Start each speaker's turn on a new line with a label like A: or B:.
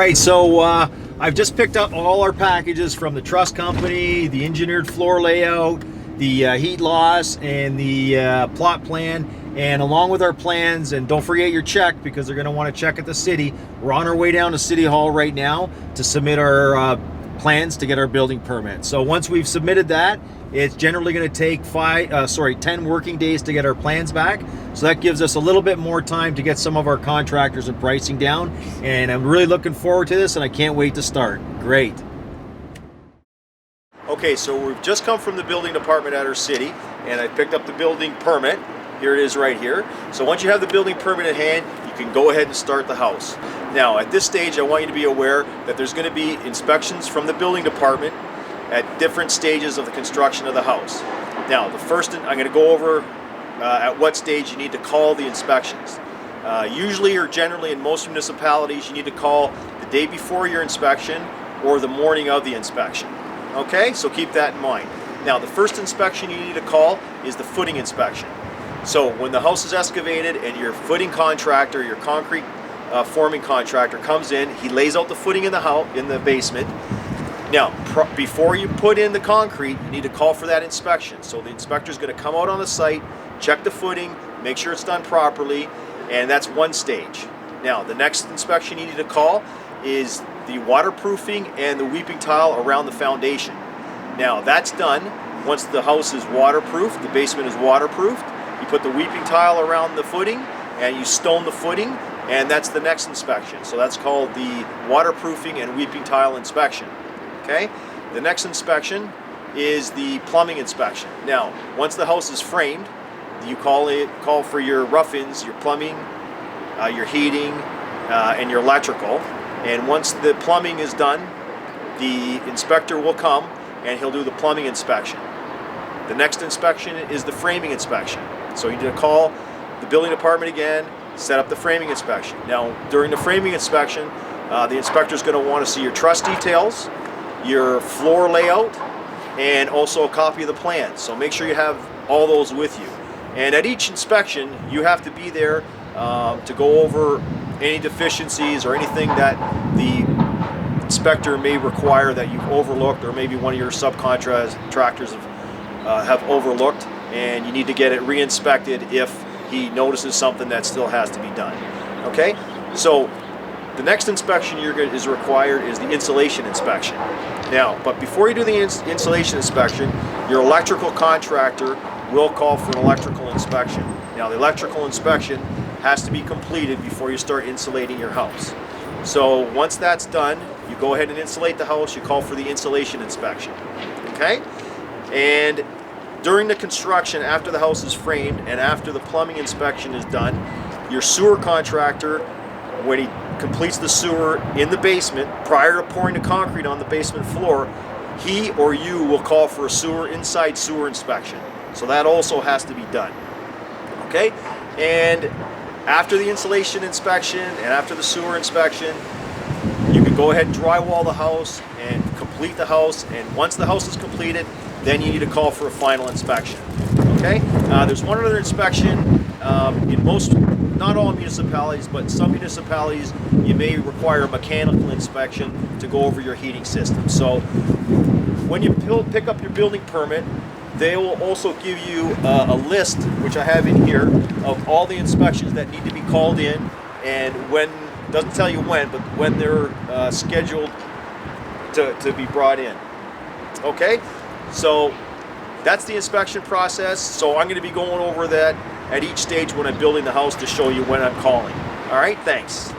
A: right, so I've just picked up all our packages from the truss company, the engineered floor layout, the heat loss, and the plot plan, and along with our plans. And don't forget your check, because they're going to want to check at the city. We're on our way down to City Hall right now to submit our plans to get our building permit. So once we've submitted that, it's generally going to take 10 working days to get our plans back. So that gives us a little bit more time to get some of our contractors and pricing down. And I'm really looking forward to this, and I can't wait to start. Great. Okay, so we've just come from the building department at our city, and I picked up the building permit. Here it is right here. So once you have the building permit in hand, you can go ahead and start the house. Now, at this stage, I want you to be aware that there's going to be inspections from the building department at different stages of the construction of the house. Now, the first, I'm going to go over at what stage you need to call the inspections. Usually or generally in most municipalities, you need to call the day before your inspection or the morning of the inspection. Okay, so keep that in mind. Now, the first inspection you need to call is the footing inspection. So when the house is excavated and your footing contractor, your concrete forming contractor comes in, he lays out the footing in the house, in the basement. Now, before you put in the concrete, you need to call for that inspection. So the inspector is going to come out on the site, check the footing, make sure it's done properly, and that's one stage. Now, the next inspection you need to call is the waterproofing and the weeping tile around the foundation. Now, that's done once the house is waterproof, the basement is waterproofed. You put the weeping tile around the footing and you stone the footing, and that's the next inspection. So that's called the waterproofing and weeping tile inspection. Okay? The next inspection is the plumbing inspection. Now, once the house is framed, you call for your rough-ins, your plumbing, your heating, and your electrical. And once the plumbing is done, the inspector will come and he'll do the plumbing inspection. The next inspection is the framing inspection. So you need to call the building department again, set up the framing inspection. Now, during the framing inspection, the inspector is going to want to see your truss details, your floor layout, and also a copy of the plans. So make sure you have all those with you. And at each inspection, you have to be there to go over any deficiencies or anything that the inspector may require that you've overlooked, or maybe one of your subcontractors have overlooked, and you need to get it re-inspected if he notices something that still has to be done. Okay, so the next inspection is required is the insulation inspection. Now, but before you do the insulation inspection, your electrical contractor will call for an electrical inspection. Now, the electrical inspection has to be completed before you start insulating your house. So once that's done, you go ahead and insulate the house, you call for the insulation inspection. Okay? And during the construction, after the house is framed and after the plumbing inspection is done, your sewer contractor, when he completes the sewer in the basement, prior to pouring the concrete on the basement floor, he or you will call for a inside sewer inspection. So that also has to be done. Okay? And after the insulation inspection and after the sewer inspection, you can go ahead and drywall the house and complete the house. And once the house is completed, then you need to call for a final inspection. Okay? There's one other inspection in not all municipalities, but some municipalities, you may require a mechanical inspection to go over your heating system. So when you pick up your building permit, they will also give you a list, which I have in here, of all the inspections that need to be called in, and when, doesn't tell you when, but when they're scheduled to be brought in. Okay? So that's the inspection process. So I'm going to be going over that at each stage when I'm building the house to show you when I'm calling. All right, thanks.